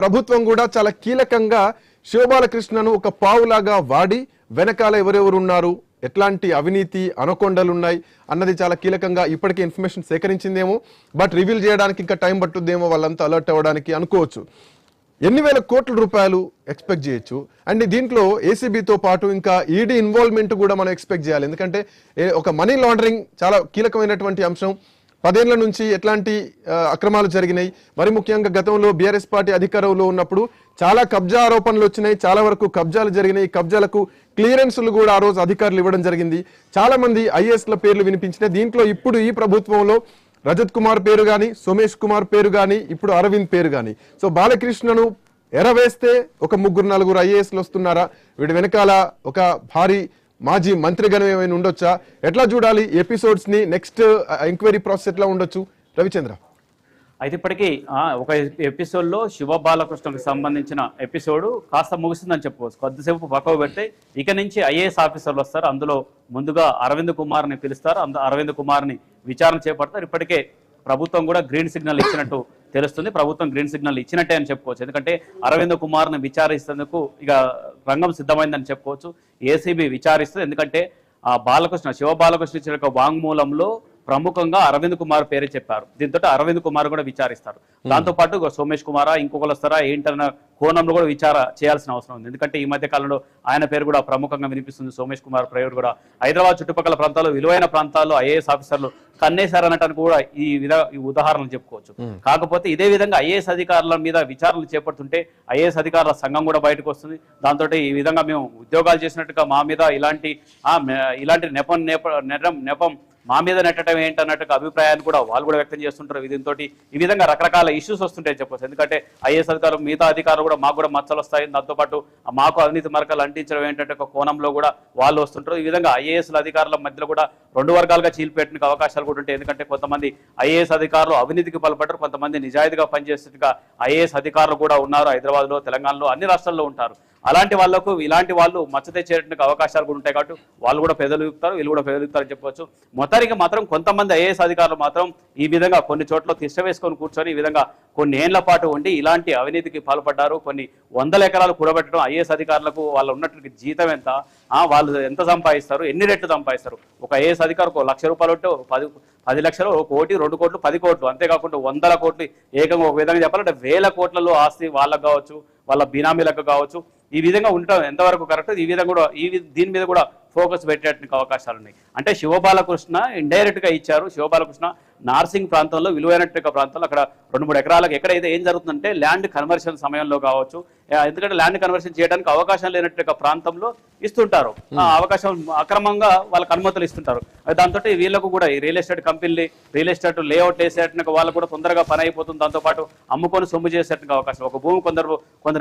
ప్రభుత్వం కూడా చాలా కీలకంగా శివబాలకృష్ణను ఒక పావులాగా వాడి వెనకాల ఎవరెవరు ఉన్నారు, ఎట్లాంటి అవినీతి అనకొండలు ఉన్నాయి అన్నది చాలా కీలకంగా ఇప్పటికే ఇన్ఫర్మేషన్ సేకరించిందేమో, బట్ రివీల్ చేయడానికి ఇంకా టైం పట్టుద్దేమో, వాళ్ళంతా అలర్ట్ అవ్వడానికి అనుకోవచ్చు. ఎన్ని వేల కోట్ల రూపాయలు ఎక్స్పెక్ట్ చేయొచ్చు? అండ్ దీంట్లో ఏసీబీతో పాటు ఇంకా ఈడీ ఇన్వాల్వ్మెంట్ కూడా మనం ఎక్స్పెక్ట్ చేయాలి. ఎందుకంటే ఒక మనీ లాండరింగ్ చాలా కీలకమైనటువంటి అంశం. 10 ఏళ్ల నుంచి ఎట్లాంటి అక్రమాలు జరిగినాయి, మరి ముఖ్యంగా గతంలో బీఆర్ఎస్ పార్టీ అధికారంలో ఉన్నప్పుడు చాలా కబ్జా ఆరోపణలు వచ్చినాయి, చాలా వరకు కబ్జాలు జరిగినాయి. కబ్జాలకు క్లియరెన్సులు కూడా ఆ రోజు అధికారులు ఇవ్వడం జరిగింది. చాలా మంది ఐఏఎస్ల పేర్లు వినిపించినాయి. దీంట్లో ఇప్పుడు ఈ ప్రభుత్వంలో రజత్ కుమార్ పేరు కానీ, సోమేష్ కుమార్ పేరు కానీ, ఇప్పుడు అరవింద్ పేరు కానీ. సో బాలకృష్ణను ఎరవేస్తే ఒక 3-4 ఐఏఎస్లు వస్తున్నారా? వీడి వెనకాల ఒక భారీ మాజీ మంత్రిగణం ఏమైనా ఉండొచ్చా? ఎట్లా చూడాలి ఎపిసోడ్స్ ని? నెక్స్ట్ ఎంక్వైరీ ప్రాసెస్ ఎట్లా ఉండొచ్చు రవిచంద్ర? అయితే ఇప్పటికీ ఒక ఎపిసోడ్లో శివ బాలకృష్ణకు సంబంధించిన ఎపిసోడ్ కాస్త ముగిసిందని చెప్పుకోవచ్చు. కొద్దిసేపు పక్కకు పెడితే ఇక నుంచి ఐఏఎస్ ఆఫీసర్లు వస్తారు. అందులో ముందుగా అరవింద్ కుమార్ని పిలుస్తారు. అరవింద్ కుమార్ని విచారణ చేపడతారు. ఇప్పటికే ప్రభుత్వం కూడా గ్రీన్ సిగ్నల్ ఇచ్చినట్టు తెలుస్తుంది. ప్రభుత్వం గ్రీన్ సిగ్నల్ ఇచ్చినట్టే అని చెప్పుకోవచ్చు. ఎందుకంటే అరవింద్ కుమార్ని విచారిస్తేందుకు ఇక రంగం సిద్ధమైందని చెప్పుకోవచ్చు. ఏసీబీ విచారిస్తుంది. ఎందుకంటే శివ బాలకృష్ణ ఇచ్చిన ఒక వాంగ్మూలంలో ప్రముఖంగా అరవింద్ కుమార్ పేరే చెప్పారు. దీంతో అరవింద్ కుమార్ కూడా విచారిస్తారు. దాంతోపాటు సోమేష్ కుమారా ఇంకొకరు వస్తారా ఏంటన్న కోణంలో కూడా విచార చేయాల్సిన అవసరం ఉంది. ఎందుకంటే ఈ మధ్య కాలంలో ఆయన పేరు కూడా ప్రముఖంగా వినిపిస్తుంది. సోమేష్ కుమార్ పేరు కూడా హైదరాబాద్ చుట్టుపక్కల ప్రాంతాల్లో విలువైన ప్రాంతాల్లో ఐఏఎస్ ఆఫీసర్లు కన్నేశారనటానికి కూడా ఈ ఉదాహరణలు చెప్పుకోవచ్చు. కాకపోతే ఇదే విధంగా ఐఏఎస్ అధికారుల మీద విచారణలు చేపడుతుంటే ఐఏఎస్ అధికారుల సంఘం కూడా బయటకు వస్తుంది. దాంతో ఈ విధంగా మేము ఉద్యోగాలు చేసినట్టుగా మా మీద ఇలాంటి నెపం మా మీద నెట్టడం ఏంటన్నట్టుగా అభిప్రాయాన్ని కూడా వాళ్ళు కూడా వ్యక్తం చేస్తుంటారు. దీంతో ఈ విధంగా రకరకాల ఇష్యూస్ వస్తుంటాయి చెప్పవచ్చు. ఎందుకంటే ఐఏఎస్ అధికారులు మిగతా అధికారులు కూడా మాకు కూడా మచ్చలు వస్తాయి, దాంతోపాటు మాకు అవినీతి మరకలు అంటించడం ఏంటంటే ఒక కోణంలో కూడా వాళ్ళు వస్తుంటారు. ఈ విధంగా ఐఏఎస్ అధికారుల మధ్యలో కూడా 2 వర్గాలుగా చీలిపెట్టడానికి అవకాశాలు కూడా ఉంటాయి. ఎందుకంటే కొంతమంది ఐఏఎస్ అధికారులు అవినీతికి పాల్పడ్డారు, కొంతమంది నిజాయితీగా పనిచేసేట్టుగా ఐఏఎస్ అధికారులు కూడా ఉన్నారు. హైదరాబాద్లో, తెలంగాణలో, అన్ని రాష్ట్రాల్లో ఉంటారు. అలాంటి వాళ్లకు ఇలాంటి వాళ్ళు మచ్చ తెచ్చేయడానికి అవకాశాలు కూడా ఉంటాయి. కాబట్టి వాళ్ళు కూడా పెదలు యుక్తారు, వీళ్ళు కూడా పెదలు యుక్తారని చెప్పవచ్చు. మొత్తానికి మాత్రం కొంతమంది ఐఏఎస్ అధికారులు మాత్రం ఈ విధంగా కొన్ని చోట్ల తిష్ట వేసుకొని కూర్చొని ఈ విధంగా కొన్ని ఏళ్ల పాటు ఉండి ఇలాంటి అవినీతికి పాల్పడ్డారు. కొన్ని 100 ఎకరాలు కూడబెట్టడం, ఐఏఎస్ అధికారులకు వాళ్ళు ఉన్నటువంటి జీతం ఎంత, వాళ్ళు ఎంత సంపాదిస్తారు, ఎన్ని రెట్లు సంపాదిస్తారు. ఒక ఐఏఎస్ అధికారికి 1 లక్ష రూపాయలు ఉంటే 10 లక్షలు, 1 కోటి, 2 కోట్లు, 10 కోట్లు, అంతేకాకుండా 100 కోట్లు, ఏకంగా ఒక విధంగా చెప్పాలంటే 1000 కోట్లలో ఆస్తి వాళ్ళకు కావచ్చు, వాళ్ళ బినామీలకు కావచ్చు. ఈ విధంగా ఉండటం ఎంతవరకు కరెక్ట్? ఈ విధంగా కూడా దీని మీద కూడా ఫోకస్ పెట్టడానికి అవకాశాలు ఉన్నాయి. అంటే శివబాలకృష్ణ ఇండైరెక్ట్ గా ఇచ్చారు. శివబాలకృష్ణ నార్సింగ్ ప్రాంతంలో విలువైనటువంటి ప్రాంతంలో అక్కడ 2-3 ఎకరాలకు ఎక్కడైతే ఏం జరుగుతుందంటే ల్యాండ్ కన్వర్షన్ సమయంలో కావచ్చు, ఎందుకంటే ల్యాండ్ కన్వర్షన్ చేయడానికి అవకాశం లేనటువంటి ప్రాంతంలో ఇస్తుంటారు. అవకాశం అక్రమంగా వాళ్ళకి అనుమతులు ఇస్తుంటారు. దాంతో వీళ్ళకు కూడా ఈ రియల్ ఎస్టేట్ కంపెనీలు రియల్ ఎస్టేట్ లేఅవుట్ వేసేట వాళ్ళకు కూడా తొందరగా పని అయిపోతుంది. దాంతోపాటు అమ్ముకొని సొమ్ము చేసేటువంటి అవకాశం. ఒక భూమి కొందరు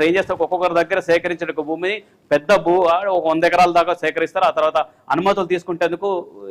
ఏం చేస్తారు, ఒక్కొక్కరి దగ్గర సేకరించిన భూమిని పెద్ద ఒక 100 ఎకరాల దాకా సేకరిస్తారు. ఆ తర్వాత అనుమతులు తీసుకుంటేందుకు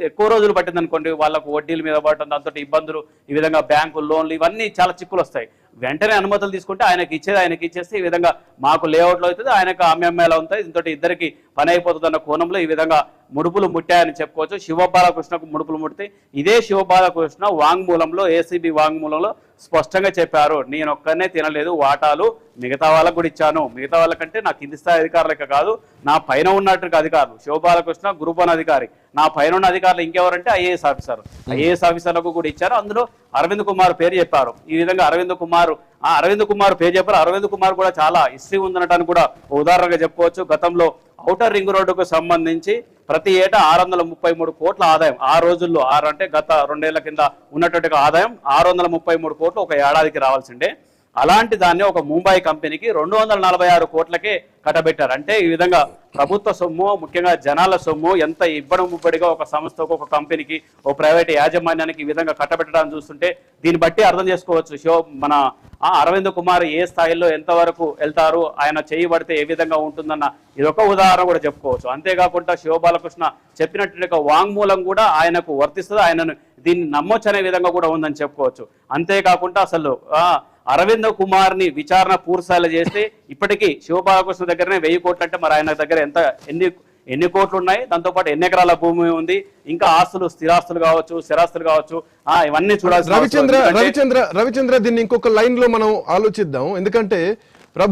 ఎక్కువ రోజులు పట్టింది అనుకోండి, వాళ్ళకు వడ్డీల మీద పడటం, దాంతో ఇబ్బందులు, ఈ విధంగా బ్యాంకు లోన్లు ఇవన్నీ చాలా చిక్కులు వస్తాయి. వెంటనే అనుమతులు తీసుకుంటే ఆయనకి ఇచ్చేస్తే ఈ విధంగా మాకు లేఅవుట్లో అవుతుంది, ఆయనకు అమ్మేలా ఉంటాయి. దీంతో ఇద్దరికి పని అయిపోతుంది అన్న కోణంలో ఈ విధంగా ముడుపులు ముట్టాయని చెప్పుకోవచ్చు. శివబాలకృష్ణకు ముడుపులు ముడితే ఇదే శివబాలకృష్ణ వాంగ్మూలంలో, ఏసీబీ వాంగ్మూలంలో స్పష్టంగా చెప్పారు, నేను ఒక్కనే తినలేదు, వాటాలు మిగతా వాళ్ళకు కూడా ఇచ్చాను. మిగతా వాళ్ళకంటే నా కింది స్థాయి అధికారులకే కాదు, నా పైన ఉన్నటువంటి అధికారులు, శివబాలకృష్ణ గ్రూప్ 1 అధికారి, నా పైన ఉన్న అధికారులు ఇంకెవరంటే ఐఏఎస్ ఆఫీసర్, ఐఏఎస్ ఆఫీసర్లకు కూడా ఇచ్చారు. అందులో అరవింద్ కుమార్ పేరు చెప్పారు. ఈ విధంగా అరవింద్ కుమార్ పేరు చెప్పారు. అరవింద్ కుమార్ కూడా చాలా హిస్టరీ ఉందనటానికి కూడా ఉదాహరణగా చెప్పుకోవచ్చు. గతంలో ఔటర్ రింగ్ రోడ్డుకు సంబంధించి ప్రతి ఏటా 633 కోట్ల ఆదాయం, ఆ రోజుల్లో అంటే గత 2 ఏళ్ల కింద ఉన్నటువంటి ఆదాయం 633 కోట్లు ఒక ఏడాదికి రావాల్సిందే. అలాంటి దాన్ని ఒక ముంబై కంపెనీకి 246 కోట్లకే కట్టబెట్టారు. అంటే ఈ విధంగా ప్రభుత్వ సొమ్ము, ముఖ్యంగా జనాల సొమ్ము ఎంత ముబ్బడిగా ఒక సంస్థకు, ఒక కంపెనీకి, ఒక ప్రైవేట్ యాజమాన్యానికి ఈ విధంగా కట్టబెట్టడాన్ని చూస్తుంటే దీన్ని బట్టి అర్థం చేసుకోవచ్చు మన అరవింద్ కుమార్ ఏ స్థాయిలో ఎంతవరకు వెళ్తారు, ఆయన చేయబడితే ఏ విధంగా ఉంటుందన్న ఇదొక ఉదాహరణ కూడా చెప్పుకోవచ్చు. అంతేకాకుండా శివబాలకృష్ణ చెప్పినట్టు వాంగ్మూలం కూడా ఆయనకు వర్తిస్తుంది, ఆయనను దీన్ని నమ్మొచ్చు అనే విధంగా కూడా ఉందని చెప్పుకోవచ్చు. అంతేకాకుండా అసలు అరవింద్ కుమార్ ని విచారణ పూర్తిస్థాయిలో చేస్తే ఇప్పటికీ శివబాలకృష్ణ దగ్గరనే 1000 కోట్లు అంటే మరి ఆయన దగ్గర ఎన్ని కోట్లు ఉన్నాయి, దాంతోపాటు ఎన్ని ఎకరాల భూమి ఉంది, ఇంకా ఆస్తులు, స్థిరాస్తులు కావచ్చు, స్థిరాస్తులు కావచ్చు, ఇవన్నీ చూడాల్సి. రవిచంద్ర దీన్ని ఇంకొక లైన్ లో మనం ఆలోచిద్దాం. ఎందుకంటే